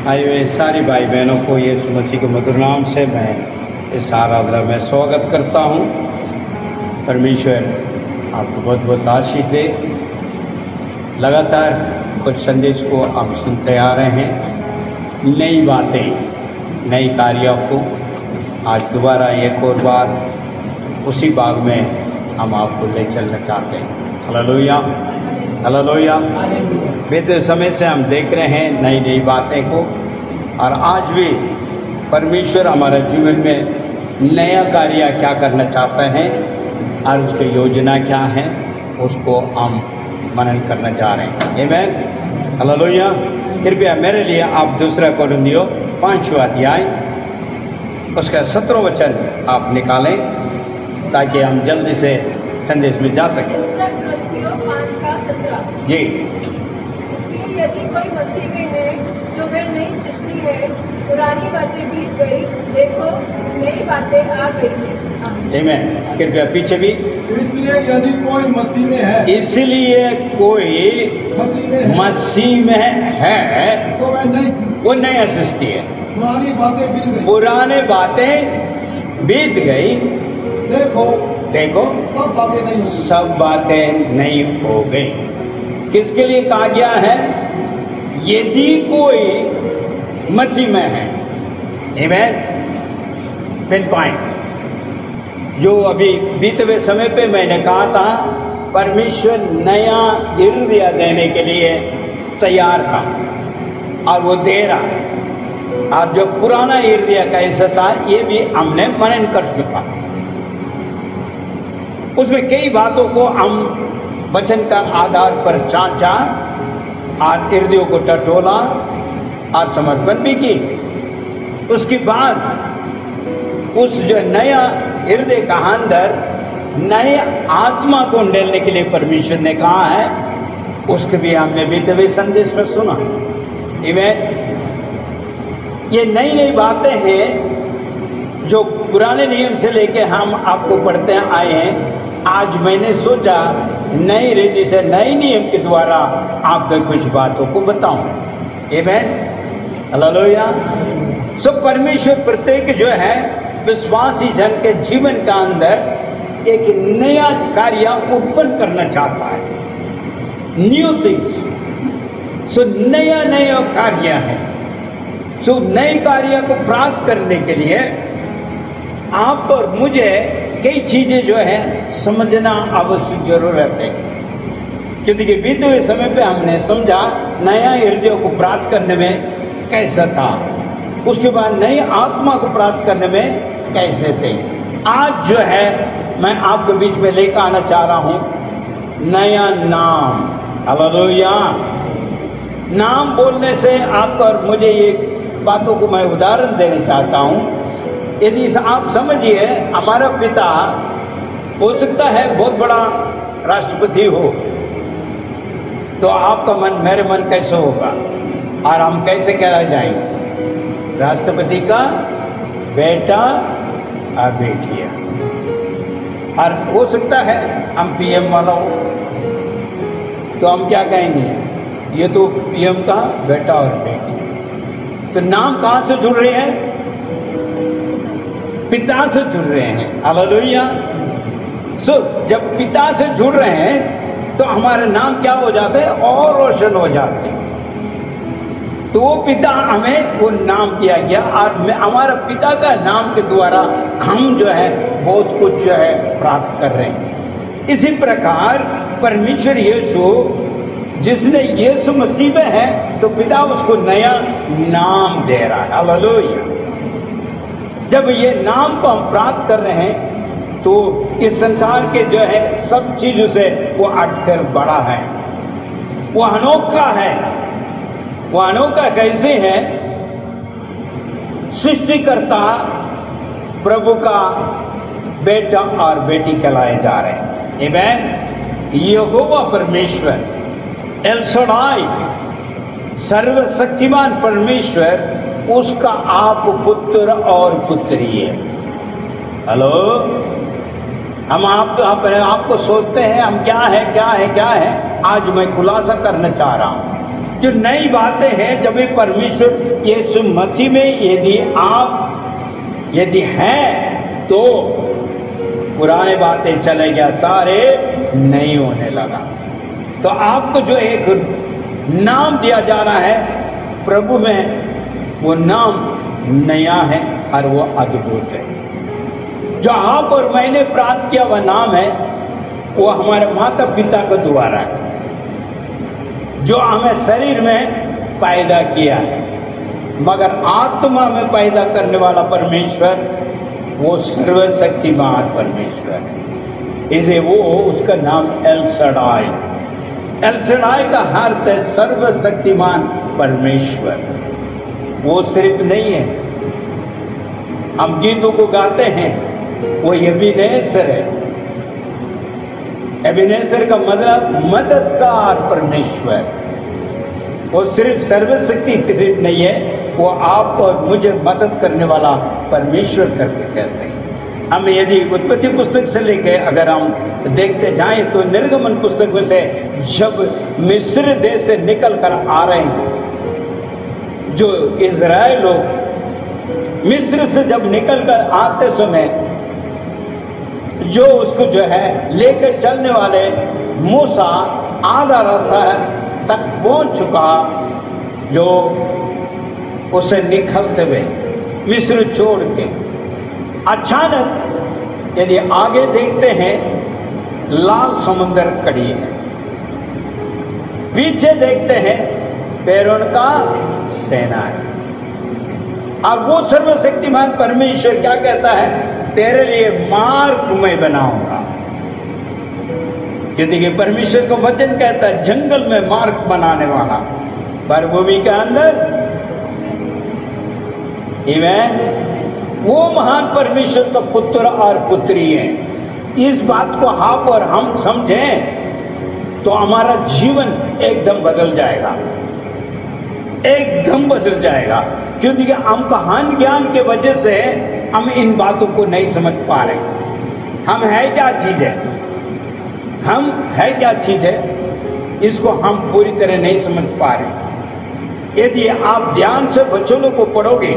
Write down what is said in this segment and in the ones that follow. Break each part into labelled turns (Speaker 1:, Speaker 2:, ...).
Speaker 1: आए हुए सारे भाई बहनों को यीशु मसीह के मधुर नाम से मैं इस आराधना में स्वागत करता हूँ। परमेश्वर आपको बहुत बहुत आशीष दे। लगातार कुछ संदेश को आप सुनते आ रहे हैं, नई बातें, नई कार्यों को। आज दोबारा एक और बार उसी बाग में हम आपको ले चलना चाहते हैं। Hallelujah, hallelujah. बीते समय से हम देख रहे हैं नई नई बातें को, और आज भी परमेश्वर हमारे जीवन में नया कार्य क्या करना चाहते हैं और उसकी योजना क्या है, उसको हम मनन करना जा रहे हैं। आमीन, हालेलुया। कृपया मेरे लिए आप 2 कोरिन्थियों 5वां अध्याय उसका 17वां वचन आप निकालें ताकि हम जल्दी से संदेश में जा सकें।
Speaker 2: 2 5 का 17
Speaker 1: जी।
Speaker 2: इसलिए यदि कोई मसीह में है तो वह नई सृष्टि है, पुरानी बातें बीत गई, देखो नई बातें आ गई हैं।
Speaker 1: आमीन। कृपया पीछे भी।
Speaker 3: इसलिए यदि कोई मसीह में है,
Speaker 1: इसलिए कोई मसीह में है
Speaker 3: तो वह नई सृष्टि,
Speaker 1: वो नया सृष्टि है।
Speaker 3: पुरानी बातें बीत गई,
Speaker 1: पुराने बातें बीत गई,
Speaker 3: देखो
Speaker 1: देखो
Speaker 3: सब बातें नहीं होगी।
Speaker 1: सब बातें नई हो गई। किसके लिए कहा गया है? यदि कोई मसीह में है। आमीन। पिन पॉइंट जो अभी बीते हुए समय पे मैंने कहा था, परमेश्वर नया हृदय देने के लिए तैयार था और वो दे रहा। और जो पुराना हृदय कैसा था ये भी हमने मनन कर चुका। उसमें कई बातों को हम वचन का आधार पर जांचा और हृदयों को टटोला और समर्पण भी की। उसके बाद उस जो नया हृदय का अंदर नए आत्मा को डालने के लिए परमेश्वर ने कहा है, उसके भी हमने बीते हुए संदेश में सुना। आमीन। ये नई नई बातें हैं जो पुराने नियम से लेके हम आपको पढ़ते आए हैं। आज मैंने सोचा नई रीति से नए नियम के द्वारा आपको कुछ बातों को बताऊं। आमीन, हालेलुया। सो परमेश्वर प्रत्येक जो है विश्वासी जन के जीवन का अंदर एक नया कार्य उत्पन्न करना चाहता है। New things. सो नया नया कार्य है। सो नए कार्य को प्राप्त करने के लिए आपको और मुझे कई चीजें जो है समझना आवश्यक जरूरत है। क्योंकि बीते हुए समय पे हमने समझा नया हृदय को प्राप्त करने में कैसा था, उसके बाद नई आत्मा को प्राप्त करने में कैसे थे। आज जो है मैं आपके बीच में लेकर आना चाह रहा हूं नया नाम। हालेलुया। नाम बोलने से आपको और मुझे ये बातों को मैं उदाहरण देना चाहता हूं। यदि आप समझिए, हमारा पिता हो सकता है बहुत बड़ा राष्ट्रपति हो, तो आपका मन, मेरे मन कैसे होगा और हम कैसे कहला जाएंगे? राष्ट्रपति का बेटा और बेटिया। और हो सकता है हम पीएम वाला हो, तो हम क्या कहेंगे? ये तो पीएम का बेटा और बेटी। तो नाम कहाँ से जुड़ रहे हैं? पिता से जुड़ रहे हैं। हालेलुया। सो जब पिता से जुड़ रहे हैं तो हमारे नाम क्या हो जाते हैं? और रोशन हो जाते हैं। तो वो पिता हमें वो नाम दिया गया और हमारा पिता का नाम के द्वारा हम जो है बहुत कुछ जो है प्राप्त कर रहे हैं। इसी प्रकार परमेश्वर यीशु, जिसने यीशु मसीह में है, तो पिता उसको नया नाम दे रहा है। हालेलुया। जब ये नाम को हम प्राप्त कर रहे हैं तो इस संसार के जो है सब चीजों से वो हटकर बड़ा है, वो अनोखा है। वो अनोखा कैसे है? सृष्टिकर्ता प्रभु का बेटा और बेटी कहलाए जा रहे हैं। आमीन। यहोवा परमेश्वर, एल शडाई, सर्वशक्तिमान परमेश्वर, उसका आप पुत्र और पुत्री है। हेलो। हम आपको सोचते हैं हम क्या है क्या है क्या है। आज मैं खुलासा करना चाह रहा हूं जो नई बातें हैं, जब भी परमेश्वर यीशु मसीह में यदि हैं तो पुराने बातें चले गया, सारे नहीं होने लगा। तो आपको जो एक नाम दिया जा रहा है प्रभु में, वो नाम नया है और वो अद्भुत है। जो आप और मैंने प्राप्त किया वह नाम है, वो हमारे माता पिता को द्वारा है, जो हमें शरीर में पैदा किया है, मगर आत्मा में पैदा करने वाला परमेश्वर वो सर्वशक्तिमान परमेश्वर है। इसे वो उसका नाम एल शडाई, एल शडाई का अर्थ है सर्वशक्तिमान परमेश्वर। वो सिर्फ नहीं है, हम गीतों को गाते हैं, वो एबेनेजर है। एबेनेजर का मतलब मददगार परमेश्वर। वो सिर्फ सर्वशक्ति सिर्फ नहीं है, वो आप और मुझे मदद करने वाला परमेश्वर करके कहते हैं। हम यदि उत्पत्ति पुस्तक से लेके अगर हम देखते जाएं तो निर्गमन पुस्तक में से जब मिस्र देश से निकल कर आ रहे हैं, जो इज़राइल लोग मिस्र से जब निकल कर आते समय जो उसको जो है लेकर चलने वाले मूसा आधा रास्ता तक पहुंच चुका, जो उसे निकलते हुए मिस्र छोड़ के अचानक यदि आगे देखते हैं लाल समुद्र कड़ी है, पीछे देखते हैं फिरौन का सेना है, और वो सर्वशक्तिमान परमेश्वर क्या कहता है, तेरे लिए मार्ग मैं बनाऊंगा। यदि कि परमेश्वर को वचन कहता है जंगल में मार्ग बनाने वाला, मरुभूमि के अंदर वो महान परमेश्वर का पुत्र और पुत्री है। इस बात को आप और हम समझें तो हमारा जीवन एकदम बदल जाएगा, एकदम बदल जाएगा। क्योंकि हम कहानी ज्ञान के वजह से हम इन बातों को नहीं समझ पा रहे। हम है क्या चीज है, हम है क्या चीज है, इसको हम पूरी तरह नहीं समझ पा रहे। यदि आप ध्यान से वचनों को पढ़ोगे,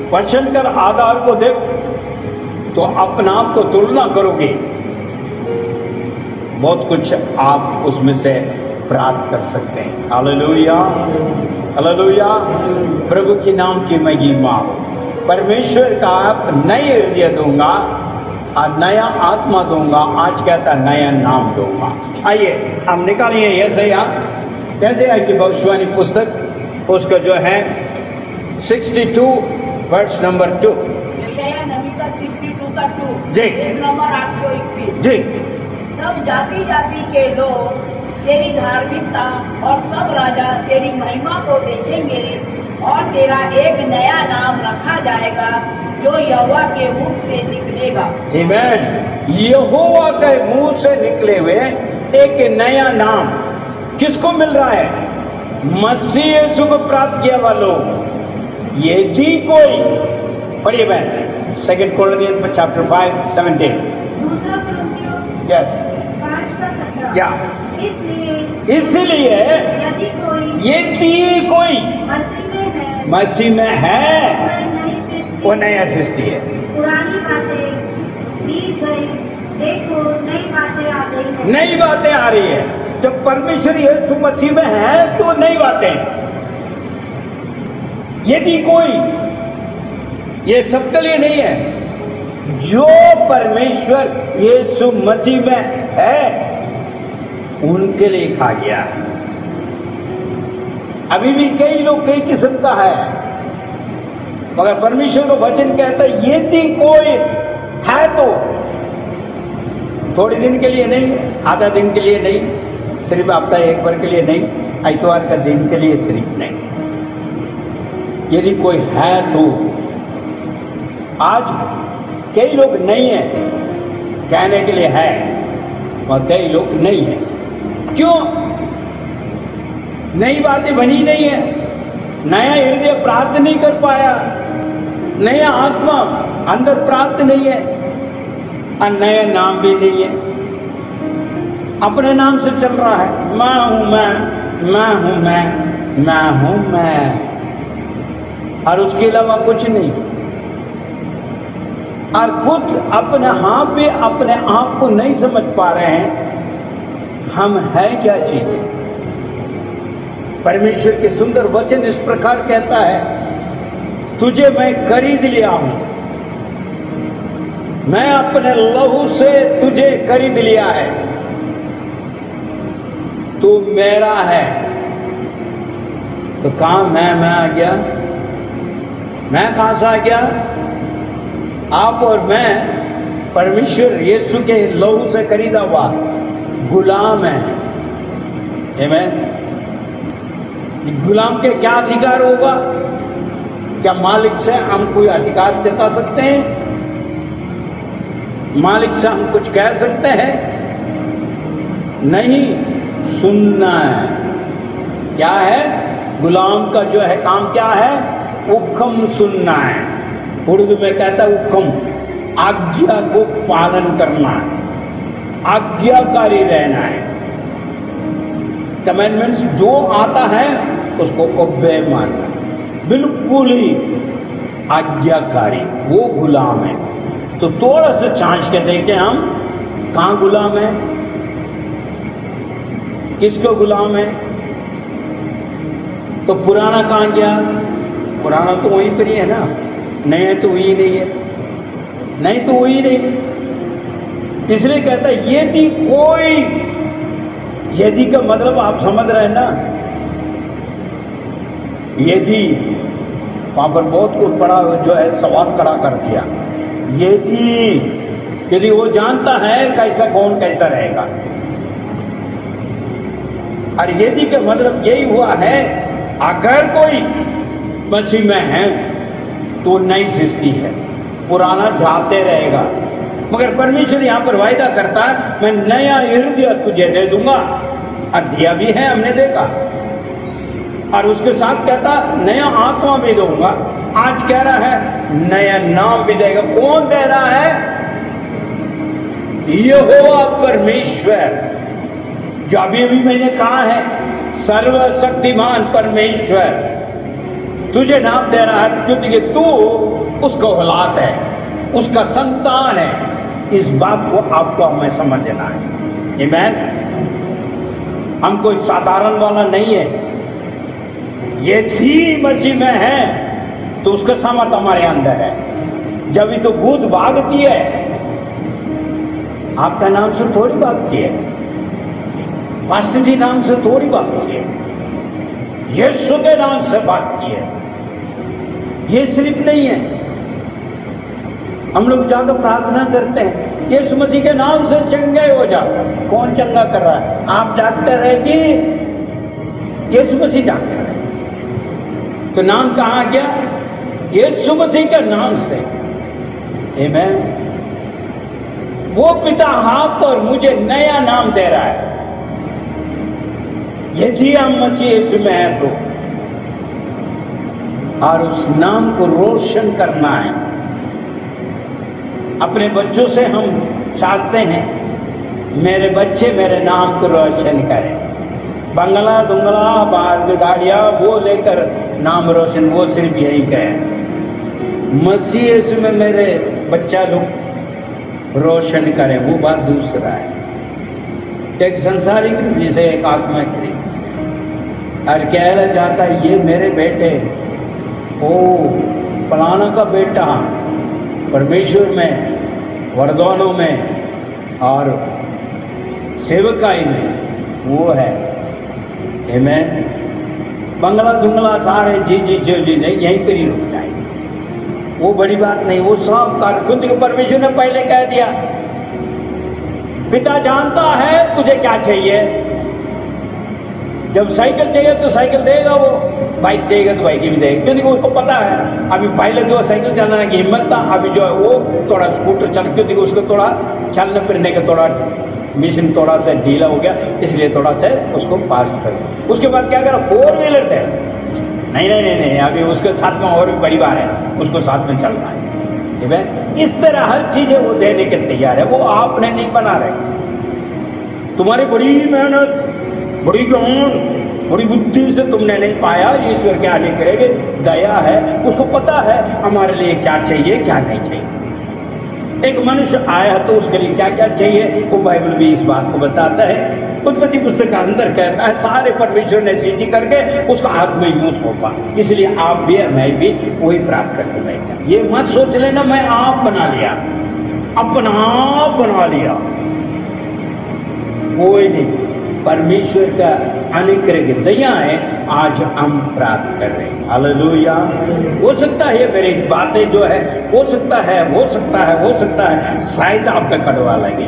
Speaker 1: वचन कर आधार को देख तो अपना आप को तुलना करोगे, बहुत कुछ आप उसमें से प्राप्त कर सकते हैं। हालेलुया, हालेलुया, प्रभु की नाम की महिमा। परमेश्वर का आप नए हृदय दूंगा और नया आत्मा दूंगा। आज कहता नया नाम दूंगा। आइए हम निकालिए यशायाह की भविष्यवाणी पुस्तक, उसका जो है 62 वर्ष नंबर 2।
Speaker 4: यशायाह नबी का 62 का 2
Speaker 1: जी,
Speaker 4: पेज नंबर 821।
Speaker 1: जी।
Speaker 4: तब जाति जाति के लोग तेरी धार्मिकता और सब राजा तेरी महिमा को देखेंगे, और तेरा एक नया नाम रखा जाएगा जो यहोवा के मुख से निकलेगा।
Speaker 1: आमीन। यहोवा के मुंह से निकले हुए एक नया नाम किसको मिल रहा है? मसीह यीशु को प्राप्त किया वालों। यदि कोई, पढ़िए बहन, 2 कोरिन्थियंस चैप्टर 5:17।
Speaker 2: दूसरा कुरिन्थियों
Speaker 1: यस
Speaker 2: 5:17।
Speaker 1: या इसलिए
Speaker 2: यदि
Speaker 1: कोई
Speaker 2: मसीह में है
Speaker 1: वो नया सृष्टि है।
Speaker 2: पुरानी बातें बीत गई, देखो नई बातें आ गई हैं।
Speaker 1: नई बातें आ रही है। जब परमेश्वर यीशु मसीह में है तो नई बातें। यदि कोई, ये सबके लिए नहीं है, जो परमेश्वर यीशु मसीह में है उनके लिए कहा गया है। अभी भी कई लोग कई किस्म का है, मगर परमेश्वर का वचन कहता है यदि कोई है तो थोड़े दिन के लिए नहीं, आधा दिन के लिए नहीं, सिर्फ हफ्ता एक बार के लिए नहीं, इतवार का दिन के लिए सिर्फ नहीं। यदि कोई है तो। आज कई लोग नहीं है, कहने के लिए है, और कई लोग नहीं है। क्यों? नई बातें बनी नहीं है, नया हृदय प्राप्त नहीं कर पाया, नया आत्मा अंदर प्राप्त नहीं है, और नया नाम भी नहीं है। अपने नाम से चल रहा है, मैं हूं मैं, मैं हूं मैं हूं मैं, और उसके अलावा कुछ नहीं। और खुद अपने अपने आप को नहीं समझ पा रहे हैं हम है क्या चीजें। परमेश्वर के सुंदर वचन इस प्रकार कहता है, तुझे मैं खरीद लिया हूं, मैं अपने लहू से तुझे खरीद लिया है, तू मेरा है। तो कहां मैं आ गया? मैं कहां से आ गया? आप और मैं परमेश्वर यीशु के लहू से खरीदा हुआ गुलाम है। आमीन। गुलाम के क्या अधिकार होगा? क्या मालिक से हम कोई अधिकार जता सकते हैं? मालिक से हम कुछ कह सकते हैं? नहीं, सुनना है। क्या है? गुलाम का जो है काम क्या है? हुक्म सुनना है। उर्दू में कहता है हुक्म, आज्ञा को पालन करना है, आज्ञाकारी रहना है। कमेंडमेंट्स जो आता है उसको ओबे मानना, बिल्कुल ही आज्ञाकारी, वो गुलाम है। तो थोड़ा सा जांच के देखें हम कहां गुलाम है, किसको गुलाम है। तो पुराना कहां गया? पुराना तो वहीं पर ही है ना, नया तो वही नहीं है, नहीं तो वही नहीं। इसलिए कहता है यदि कोई, यदि का मतलब आप समझ रहे हैं ना, यदि वहां पर बहुत कुछ पड़ा जो है सवाल खड़ा कर दिया। यदि वो जानता है कैसा कौन कैसा रहेगा, और यदि का मतलब यही हुआ है अगर कोई मसीह में है तो नई सृष्टि है, पुराना जाते रहेगा। मगर परमेश्वर यहां पर वायदा करता है मैं नया हृदय तुझे दे दूंगा, और दिया भी है, हमने देखा। और उसके साथ कहता नया आत्मा भी दूंगा। आज कह रहा है नया नाम भी देगा। कौन दे रहा है? यहोवा परमेश्वर, जो अभी मैंने कहा है सर्वशक्तिमान परमेश्वर तुझे नाम दे रहा है, क्योंकि तू उसका औलाद है, उसका संतान है। इस बात को आपको हमें समझना है। आमीन। हम कोई साधारण वाला नहीं है। यदि मसीह में है तो उसका सामर्थ हमारे अंदर है। जब भी तो भूत भागती है, आपका नाम से थोड़ी भागती है, पास्टर जी नाम से थोड़ी भागती है, यीशु के नाम से भागती है। ये सिर्फ नहीं है, हम लोग जाकर प्रार्थना करते हैं यीशु मसीह के नाम से चंगे हो जा। कौन चंगा कर रहा है? आप डॉक्टर है कि यीशु मसीह डॉक्टर है? तो नाम कहां गया? यीशु मसीह के नाम से। आमीन। वो पिता आप और मुझे नया नाम दे रहा है। यदि हम मसीह यीशु में हैं तो, और उस नाम को रोशन करना है। अपने बच्चों से हम चाहते हैं मेरे बच्चे मेरे नाम को रोशन करें। बंगला दुंगला बाहर गाड़ियां वो लेकर नाम रोशन, वो सिर्फ यही कहें मसीह यीशु में मेरे बच्चा लोग रोशन करें, वो बात दूसरा है। एक संसारिक जिसे एक आत्मिक और कहना चाहता है ये मेरे बेटे, ओ फलाना का बेटा परमेश्वर में, वरदानों में और सेवकाई में वो है। आमीन। बंगला दुंगला सारे जी नहीं, यहीं पर ही रुक जाएंगे। वो बड़ी बात नहीं, वो सब खुद परमेश्वर ने पहले कह दिया। पिता जानता है तुझे क्या चाहिए। जब साइकिल चाहिए तो साइकिल देगा, वो बाइक चाहिए तो बाइक भी देगा, क्योंकि उसको पता है। अभी पहले जो साइकिल चलाने की हिम्मत था, अभी जो है वो थोड़ा स्कूटर चल, क्योंकि उसको थोड़ा चलने फिरने का थोड़ा मिशन थोड़ा सा ढीला हो गया, इसलिए थोड़ा सा उसको फास्ट कर। उसके बाद क्या करा? 4 व्हीलर दे। नहीं, अभी उसके साथ में और भी परिवार है, उसको साथ में चलना है। ठीक है, इस तरह हर चीजें वो देने के तैयार है। वो आपने नहीं बना रहे। तुम्हारी बड़ी मेहनत, बड़ी जान, थोड़ी बुद्धि से तुमने नहीं पाया, ईश्वर क्या नहीं करेंगे, दया है, उसको पता है हमारे लिए क्या चाहिए क्या नहीं चाहिए। एक मनुष्य आया तो उसके लिए क्या क्या चाहिए, वो बाइबल भी इस बात को बताता है। उत्पत्ति पुस्तक का अंदर कहता है सारे परमेश्वर ने सृष्टि करके उसका हाथ में यूं सौंपा, इसलिए आप भी मैं भी वही प्राप्त करके बैठा। ये मत सोच लेना मैं आप बना लिया, अपना आप बना लिया, कोई नहीं। परमेश्वर का अनुग्रह की दया है आज हम प्राप्त कर रहे हैं। हालेलुया। हो सकता है मेरी बातें जो है हो सकता है शायद आपका कड़वा लगे,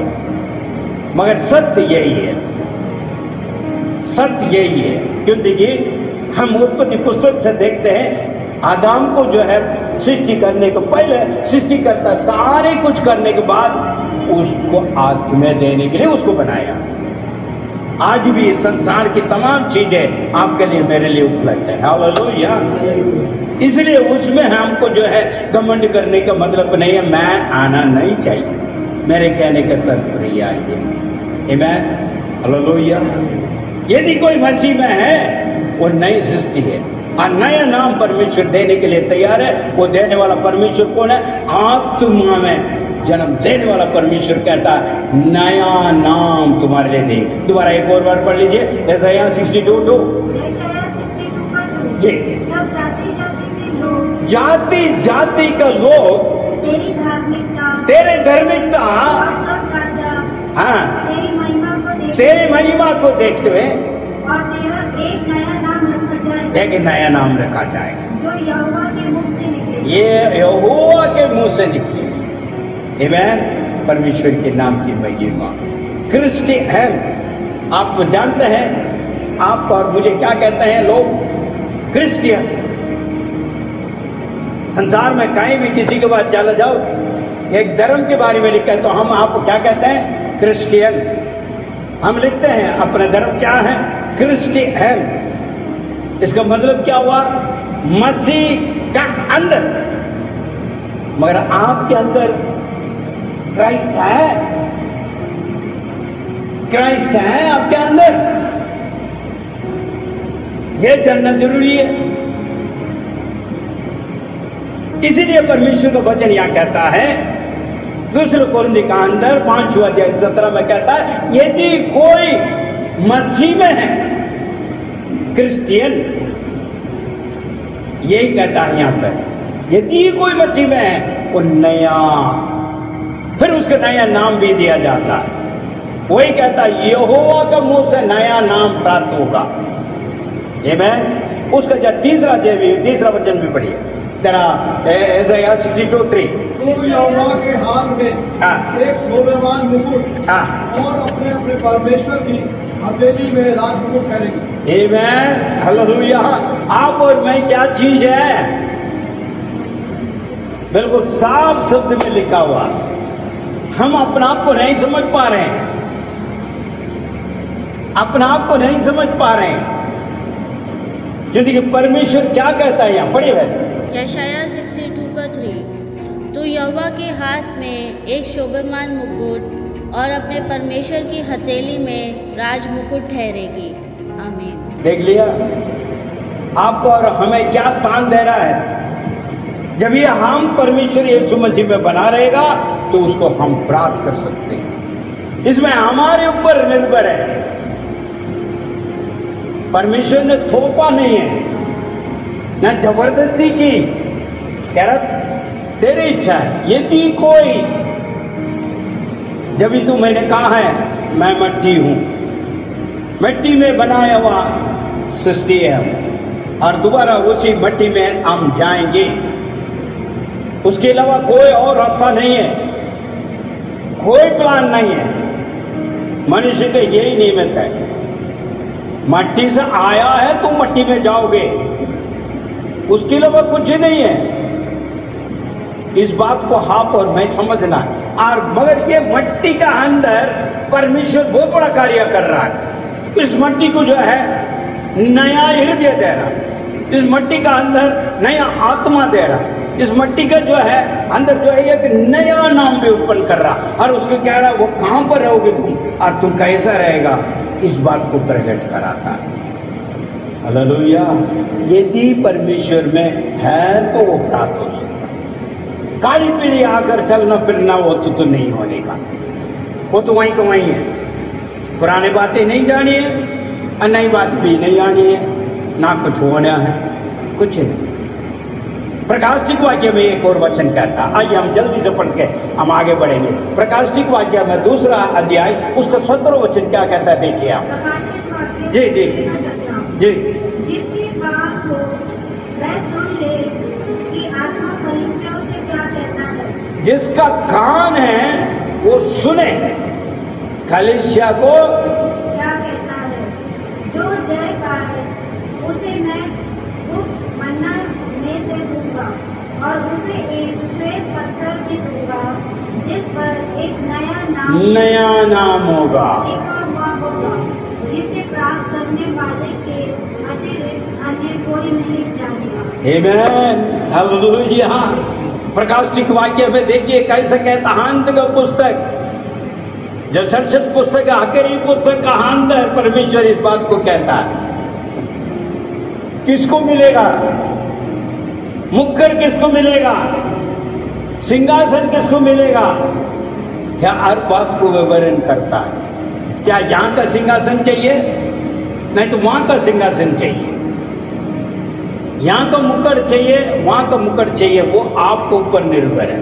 Speaker 1: मगर सत्य यही है, सत्य यही है। क्यों देखिए, हम उत्पत्ति पुस्तक से देखते हैं आदम को जो है सृष्टि करने को पहले सृष्टि करता, सारे कुछ करने के बाद उसको आत्मा देने के लिए उसको बनाया। आज भी संसार की तमाम चीजें आपके लिए मेरे लिए उपलब्ध है। हालेलुया। इसलिए उसमें हमको जो है घमंड करने का मतलब नहीं है, मैं आना नहीं चाहिए, मेरे कहने का तात्पर्य आमेन। हालेलुया। यदि कोई मसीह में है वो नई सृष्टि है और नया नाम परमेश्वर देने के लिए तैयार है। वो देने वाला परमेश्वर कौन है? आत्मा में जन्म देने वाला परमेश्वर कहता है नया नाम तुम्हारे लिए दे। दोबारा एक और बार पढ़ लीजिए, यशायाह 62:2 जी। जाति जाति का लोग तेरे धार्मिकता हाँ तेरी महिमा को देखते हुए
Speaker 5: और एक नया नाम रखा जाएगा,
Speaker 1: एक नया नाम रखा जाएगा
Speaker 5: जो यहोवा के मुख से निकले।
Speaker 1: ये यहोवा के मुंह से निकले। आमीन। परमेश्वर के नाम की महिमा। क्रिश्चियन, आप जानते हैं आप और मुझे क्या कहते हैं लोग? क्रिश्चियन। संसार में कहीं भी किसी के पास चले जाओ, एक धर्म के बारे में लिखा है तो हम आपको क्या कहते हैं? क्रिश्चियन। हम लिखते हैं अपना धर्म क्या है? क्रिश्चियन। इसका मतलब क्या हुआ? मसीह का अंदर। मगर आपके अंदर क्राइस्ट है, क्राइस्ट है आपके अंदर, यह जानना जरूरी है। इसीलिए परमेश्वर का वचन यहां कहता है, दूसरे कोरिन्थी का अंदर 5वां अध्याय 17 में कहता है यदि कोई मसीह में है, क्रिश्चियन यही कहता है यहां पर, यदि कोई मसीह में है वो नया, फिर उसका नया नाम भी दिया जाता है। वही कहता है यहोवा का मुंह से नया नाम प्राप्त होगा। आमीन। उसका जब तीसरा अध्याय भी, तीसरा वचन भी पढ़िए तेरा यशायाह 62:3।
Speaker 3: तुम यहोवा के हाथ में एक शोभावान मुकुट और अपने अपने परमेश्वर की हथेली में राजमुकुट ठहरेगी।
Speaker 1: आमीन। हालेलुया। आप और मैं क्या चीज है? बिल्कुल साफ शब्द में लिखा हुआ। हम अपने आप को नहीं समझ पा रहे हैं, अपने आप को नहीं समझ पा रहे हैं। क्योंकि परमेश्वर क्या कहता है यहाँ पढ़िए भाई।
Speaker 6: यशायाह 62:3। तो यहोवा के हाथ में एक शोभामान मुकुट और अपने परमेश्वर की हथेली में राज मुकुट ठहरेगी। आमीन।
Speaker 1: देख लिया आपको और हमें क्या स्थान दे रहा है? जब ये हम परमेश्वर यीशु मसीह में बना रहेगा तो उसको हम प्राप्त कर सकते हैं। इसमें हमारे ऊपर निर्भर है, परमेश्वर ने थोपा नहीं है, ना जबरदस्ती की, कह रहा तेरी इच्छा है। यदि कोई, जब भी तू मैंने कहा है मैं मिट्टी हूं, मिट्टी में बनाया हुआ सृष्टि है हम, और दोबारा उसी मिट्टी में हम जाएंगे, उसके अलावा कोई और रास्ता नहीं है, कोई प्लान नहीं है। मनुष्य का यही नियमित है, मट्टी से आया है तो मट्टी में जाओगे, उसके अलावा कुछ नहीं है। इस बात को आप और मैं समझना है। और मगर ये मट्टी का अंदर परमेश्वर बहुत बड़ा कार्य कर रहा है। इस मट्टी को जो है नया हृदय दे रहा है, इस मट्टी का अंदर नया आत्मा दे रहा है, इस मट्टी का जो है अंदर जो है एक नया नाम भी उत्पन्न कर रहा, और उसको कह रहा वो कहां पर रहोगे तुम और तुम कैसा रहेगा, इस बात को प्रकट कराता है। हालेलुया। यदि परमेश्वर में है तो वो प्राप्त हो सकता। काली पीढ़ी आकर चलना फिरना वो तो नहीं होने का, वो तो वहीं का वहीं है। पुरानी बातें नहीं जानी है और नई बात भी नहीं आनी है, ना कुछ होना है, कुछ नहीं। प्रकाशिक वाक्य में एक और वचन कहता, आइए हम जल्दी से पढ़ के हम आगे बढ़ेंगे। प्रकाशिक वाक्य में 2 अध्याय उसका 17 वचन क्या कहता है, देखिए आप।
Speaker 5: प्रकाशित वाक्य
Speaker 1: जी जी जी।
Speaker 5: जिसके कान हो वह सुन ले कि आत्मा कलीसियाओं से क्या कहता है।
Speaker 1: जिसका कान है वो सुने कलीसिया को
Speaker 5: क्या कहता है। जो जय पाए उसे मैं गुप्त मन्ना में से दूंगा और उसे एक श्वेत पत्थर भी दूंगा जिस पर एक नया नाम
Speaker 1: होगा,
Speaker 5: लिखा हुआ होगा, जिसे प्राप्त करने वाले के अतिरिक्त अन्य कोई नहीं जानेगा।
Speaker 1: आमीन, हालेलुया। प्रकाशिक वाक्य में देखिए कैसे कहता, अंत का पुस्तक जो सरसत पुस्तक आखिरी पुस्तक का अंत है, परमेश्वर इस बात को कहता है। किसको मिलेगा मुक्कर, किसको मिलेगा सिंहासन, किसको मिलेगा? क्या हर बात को विवरण करता है। क्या यहां का सिंहासन चाहिए? नहीं तो वहां का सिंहासन चाहिए। यहां का मुकुट चाहिए, वहां का मुकुट चाहिए, वो आपके ऊपर निर्भर है।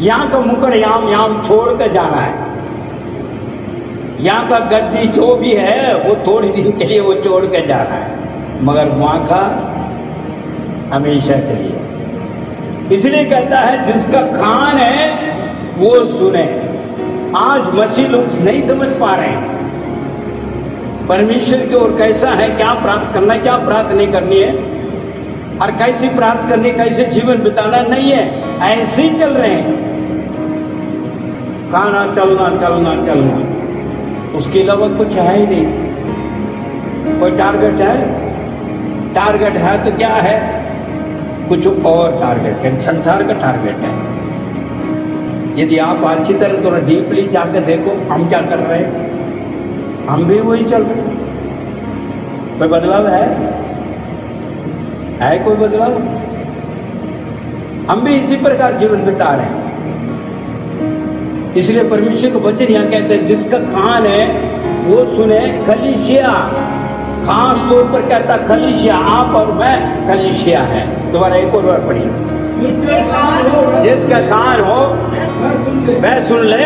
Speaker 1: यहां का मुकुट यहाँ छोड़ कर जाना है। यहाँ का गद्दी जो भी है वो थोड़ी दिन के लिए वो छोड़ कर जाना है, मगर वहां का हमेशा के लिए। इसलिए कहता है जिसका कान है वो सुने। आज मसीह लोग नहीं समझ पा रहे हैं परमेश्वर की ओर कैसा है, क्या प्राप्त करना है, क्या प्राप्त नहीं करनी है, और कैसे प्राप्त करनी, कैसे जीवन बिताना नहीं है। ऐसे ही चल रहे हैं, खाना चलना चलना चलना, उसके अलावा कुछ है ही नहीं। कोई टारगेट है? टारगेट है तो क्या है, कुछ और टारगेट है, संसार का टारगेट है। यदि आप अच्छी तरह थोड़ा डीपली जाकर देखो हम क्या कर रहे हैं, हम भी वही चल रहे हैं। कोई बदलाव है कोई बदलाव? हम भी इसी प्रकार जीवन बिता रहे हैं। इसलिए परमेश्वर का वचन यहाँ कहते हैं जिसका कान है वो सुने। कलीसिया खास तौर पर कहता कलीसिया, आप और मैं कलीसिया है। दोबारा एक और बार पढ़िए, जिसका कान हो वह सुन ले।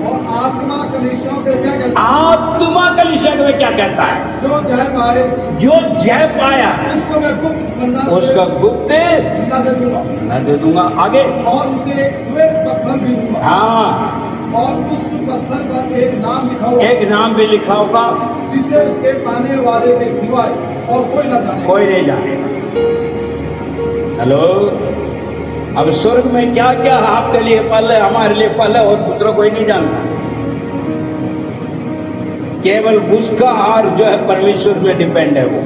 Speaker 3: और आत्मा कलीसियाओं से क्या कहता है?
Speaker 1: आत्मा कलीसिया में क्या कहता है?
Speaker 3: जो जय पाए,
Speaker 1: जो जय पाया
Speaker 3: उसको मैं गुप्त मन्ना
Speaker 1: उसका गुप्त
Speaker 3: मन्ना से दूंगा,
Speaker 1: मैं दे दूंगा। आगे,
Speaker 3: और उसे एक श्वेत पत्थर भी दूंगा।
Speaker 1: हाँ,
Speaker 3: और उस पत्थर पर एक नाम लिखा होगा,
Speaker 1: एक नाम भी लिखा होगा,
Speaker 3: जिसे उसके पाने वाले के सिवाय और कोई न जाने,
Speaker 1: कोई नहीं जानेगा। हेलो, अब स्वर्ग में क्या क्या आपके लिए पल है, हमारे लिए पल है, और दूसरा कोई नहीं जानता। केवल उसका और जो है परमेश्वर में डिपेंड है वो,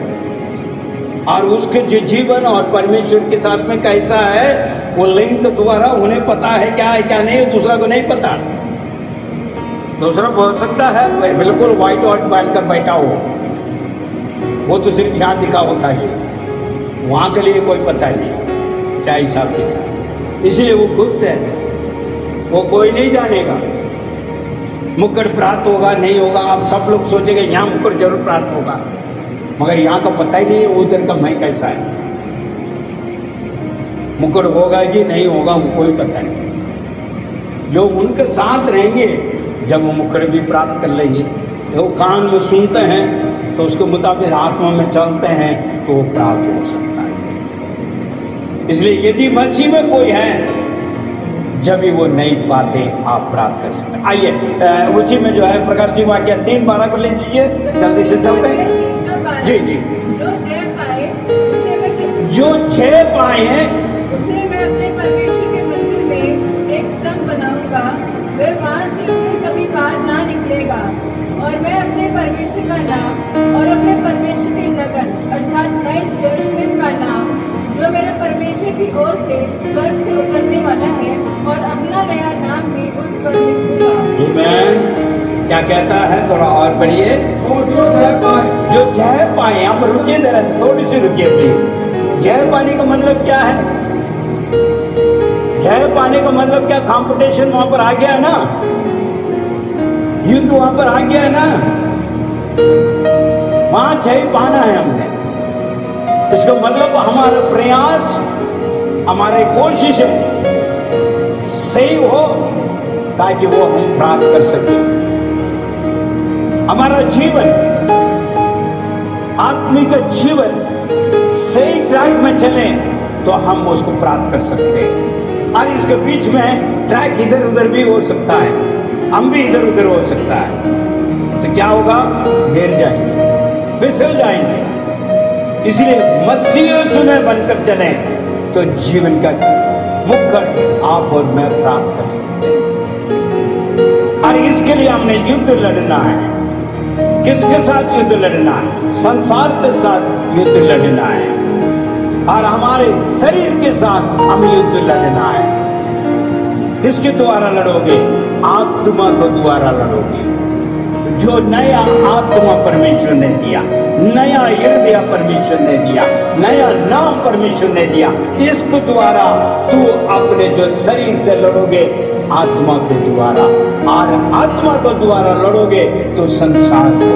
Speaker 1: और उसके जो जीवन और परमेश्वर के साथ में कैसा है वो लिंक द्वारा उन्हें पता है क्या है क्या नहीं, दूसरा को नहीं पता। दूसरा बोल सकता है बिल्कुल व्हाइट आउट पहन कर बैठा हो, वो तो सिर्फ यहाँ दिखा होता है, वहां के लिए कोई पता नहीं क्या हिसाब किताब। इसलिए वो गुप्त है, वो कोई नहीं जानेगा। मुकुट प्राप्त होगा नहीं होगा, आप सब लोग सोचेंगे यहाँ मुकुट जरूर प्राप्त होगा, मगर यहाँ का पता ही नहीं है उधर का मैं कैसा है। मुकुट होगा कि नहीं होगा वो कोई पता नहीं। जो उनके साथ रहेंगे जब वो मुकुट भी प्राप्त कर लेंगे, वो कान में सुनते हैं तो उसके मुताबिक आत्मा में चलते हैं तो वो प्राप्त हो सकता है। इसलिए यदि मसीह में कोई है जब भी वो नई बातें आप प्राप्त कर सकते हैं। आइए उसी में जो है प्रकाशित वाक्य 3:12 को ले लीजिए, जल्दी से चलते हैं। जी जी,
Speaker 2: जो जय पाए उसे मैं
Speaker 1: जो जय पाए हैं
Speaker 2: उसे मैं अपने परमेश्वर के मंदिर में एक स्तंभ बनाऊंगा, वह वहां से फिर कभी बाहर ना निकलेगा, और मैं अपने परमेश्वर का नाम और अपने परमेश्वर के नगर अर्थात नए यरूशलेम का नाम जो मेरे परमेश्वर की ओर से स्वर्ग से उतरने वाला है, और अपना नया नाम भी उस पर लिखूंगा।
Speaker 1: आमीन, क्या कहता है, थोड़ा और पढ़िए।
Speaker 3: और जो जय पाए,
Speaker 1: जो जय पाए, यहाँ पर रुकिए जरा से, थोड़ी सी रुकिए प्लीज। जय पाने का मतलब क्या है? जय पाने का मतलब क्या? कंपटीशन वहां पर आ गया ना, युद्ध वहां पर आ गया है ना, वहां जय पाना है हमने। इसका मतलब हमारा प्रयास, हमारी कोशिशें सही हो ताकि वो हम प्राप्त कर सके। हमारा जीवन, आत्मिक जीवन सही ट्रैक में चले तो हम उसको प्राप्त कर सकते हैं। और इसके बीच में ट्रैक इधर उधर भी हो सकता है, हम भी इधर उधर हो सकता है, तो क्या होगा? गिर जाएंगे, फिसल जाएंगे। इसलिए मसीह यीशु में बनकर चले तो जीवन का मुक्ति आप और मैं प्राप्त कर सकते हैं। और इसके लिए हमने युद्ध लड़ना है। किसके साथ युद्ध लड़ना है? संसार के साथ युद्ध लड़ना है। और हमारे शरीर के साथ हम युद्ध लड़ना है। किसके द्वारा लड़ोगे? आत्मा को द्वारा लड़ोगे। जो नया आत्मा परमेश्वर ने दिया, नया हृदय परमेश्वर ने दिया, नया नाम परमेश्वर ने दिया, इसके द्वारा तू अपने जो शरीर से लड़ोगे आत्मा के द्वारा, और आत्मा के द्वारा लड़ोगे तो संसार को,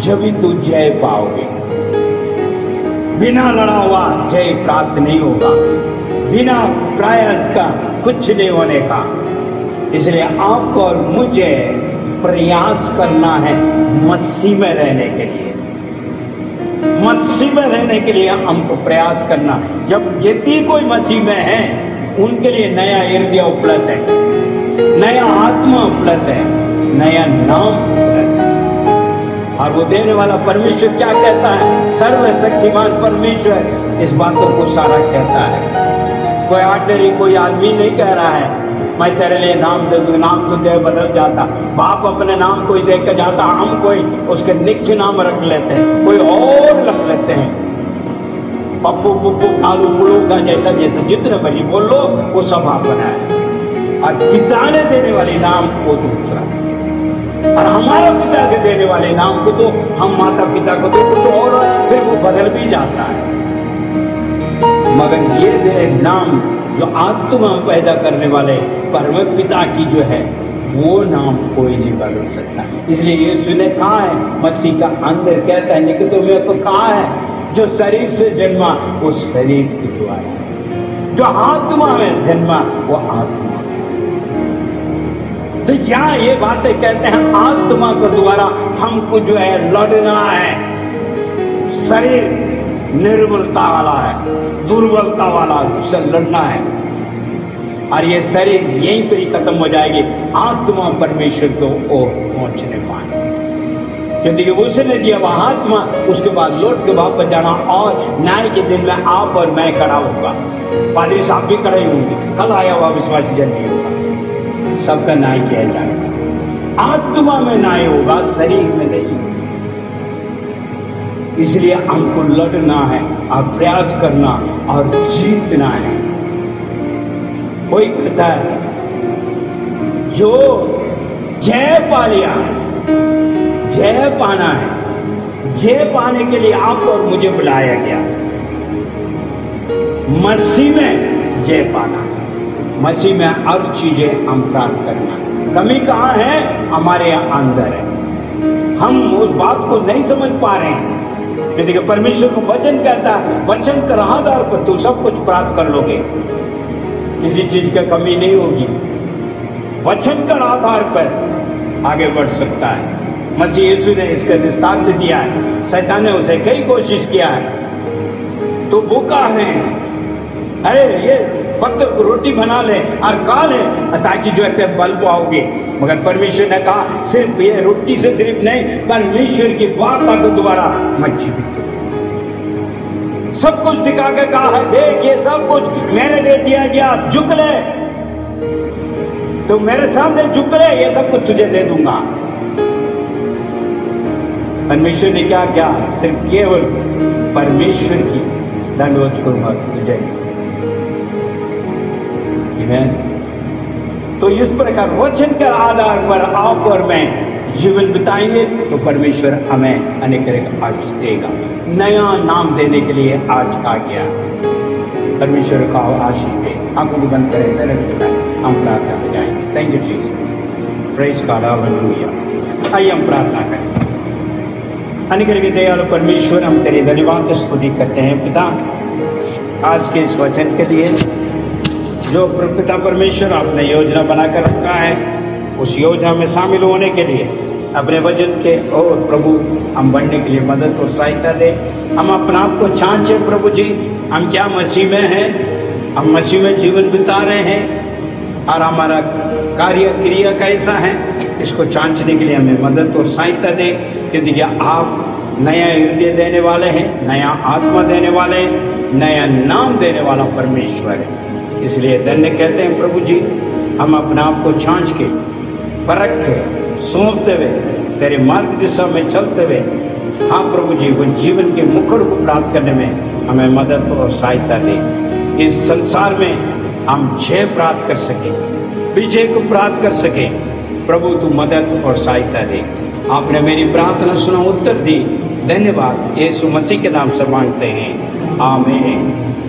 Speaker 1: जब भी तू जय पाओगे। बिना लड़ा हुआ जय प्राप्त नहीं होगा, बिना प्रयास का कुछ नहीं होने का। इसलिए आपको और मुझे प्रयास करना है मसीह में रहने के लिए। मसीह में रहने के लिए हमको प्रयास करना। जब यदि कोई मसीह में है उनके लिए नया हृदय उपलब्ध है, नया आत्मा उपलब्ध है, नया नाम उपलब्ध है। और वो देने वाला परमेश्वर क्या कहता है? सर्वशक्तिमान परमेश्वर इस बातों को सारा कहता है। कोई ऑर्डिनरी कोई आदमी नहीं कह रहा है मैं तेरे लिए नाम दे दूँ, नाम तो दे बदल जाता। बाप अपने नाम कोई देख कर जाता, हम कोई उसके नित्य नाम रख लेते हैं, कोई और रख लेते हैं। पप्पू पुप्पू कालू पुलू का जैसा जैसा जितने बड़ी बोल लो वो सब आप बनाए। और पिता ने देने वाले नाम को दूसरा, और हमारा पिता के देने वाले नाम को तो हम माता पिता को तो कुछ और, फिर वो बदल भी जाता है। मगर ये नाम जो आत्मा पैदा करने वाले परम पिता की जो है वो नाम कोई नहीं बदल सकता। इसलिए यीशु ने कहा है, मत्ती का अंदर कहता है निकोदेम को कहा है, जो शरीर से जन्मा वो शरीर के द्वारा, जो आत्मा में जन्मा वो आत्मा। तो यहाँ ये बातें कहते हैं आत्मा के द्वारा हमको जो है लड़ना है। शरीर निर्बलता वाला है, दुर्बलता वाला से लड़ना है, और ये शरीर यहीं पर ही खत्म हो जाएगी। आत्मा परमेश्वर को ओर पहुंचने पाए, क्योंकि उसने दिया वह आत्मा, उसके बाद लौट के वापस जाना। और न्याय के दिन में आप और मैं खड़ा होगा, पादरी साहब भी खड़े होंगे, कल आया हुआ विश्वासी जन भी होगा, सबका न्याय किया जाएगा। आत्मा में न्याय होगा, शरीर में नहीं। इसलिए हमको लड़ना है और प्रयास करना और जीतना है। कोई कहता है जो जय पा लिया, जय पाना है, जय पाने के लिए आपको और मुझे बुलाया गया। मसीह में जय पाना, मसीह में हर चीजें हम प्राप्त करना। कमी कहाँ है? हमारे अंदर है। हम उस बात को नहीं समझ पा रहे हैं। देखिए परमेश्वर को वचन कहता है, वचन के आधार पर तू सब कुछ प्राप्त कर लोगे, किसी चीज की कमी नहीं होगी। वचन के आधार पर आगे बढ़ सकता है। मसीह यीशु ने इसका दृष्टांत दिया है। शैतान ने उसे कई कोशिश किया है, तो भूखा है, अरे ये पत्थर को रोटी बना ले और खा ले ताकि जो है बल पाओगे। मगर परमेश्वर ने कहा सिर्फ ये रोटी से सिर्फ नहीं, परमेश्वर की वार्ता के द्वारा मैं जीवित हूं। सब कुछ दिखा के कहा है, देख ये सब कुछ मैंने दे दिया गया, झुक ले, तो मेरे सामने झुक ले, ये सब कुछ तुझे दे दूंगा। परमेश्वर ने क्या किया? सिर्फ केवल परमेश्वर की दंडवत कुर्बान तुझे। तो इस प्रकार वचन के आधार पर आप और मैं जीवन बिताएंगे तो परमेश्वर हमें अनेक आशीष देगा। नया नाम देने के लिए आज आ गया, परमेश्वर का आशीष दे। आंखों को बंद करें, सर हम प्रार्थना में जाएंगे। Thank you Jesus, praise God, hallelujah. आइए हम प्रार्थना करें। अनेक के दयालु परमेश्वर, हम तेरी धन्यवाद स्तुति करते हैं पिता, आज के इस वचन के लिए जो पिता परमेश्वर आपने योजना बनाकर रखा है, उस योजना में शामिल होने के लिए अपने वचन के और प्रभु हम बढ़ने के लिए मदद और सहायता दे। हम अपने आप को जांचें प्रभु जी, हम क्या मसीह में हैं, हम मसीह में जीवन बिता रहे हैं और हमारा कार्य क्रिया कैसा है, इसको जांचने के लिए हमें मदद और सहायता दे। क्योंकि आप नया हृदय देने वाले हैं, नया आत्मा देने वाले हैं, नया नाम देने वाला परमेश्वर है। इसलिए धन्य कहते हैं प्रभु जी, हम अपने आप को छांच के परख के सौंपते हुए तेरे मार्ग दिशा में चलते हुए, हाँ प्रभु जी, वो जीवन के मुकुट को प्राप्त करने में हमें मदद और सहायता दे। इस संसार में हम जय प्राप्त कर सके, विजय को प्राप्त कर सके। प्रभु तू मदद और सहायता दे। आपने मेरी प्रार्थना सुना, उत्तर दी। धन्यवाद, यीशु मसीह के नाम से मांगते हैं, आमीन।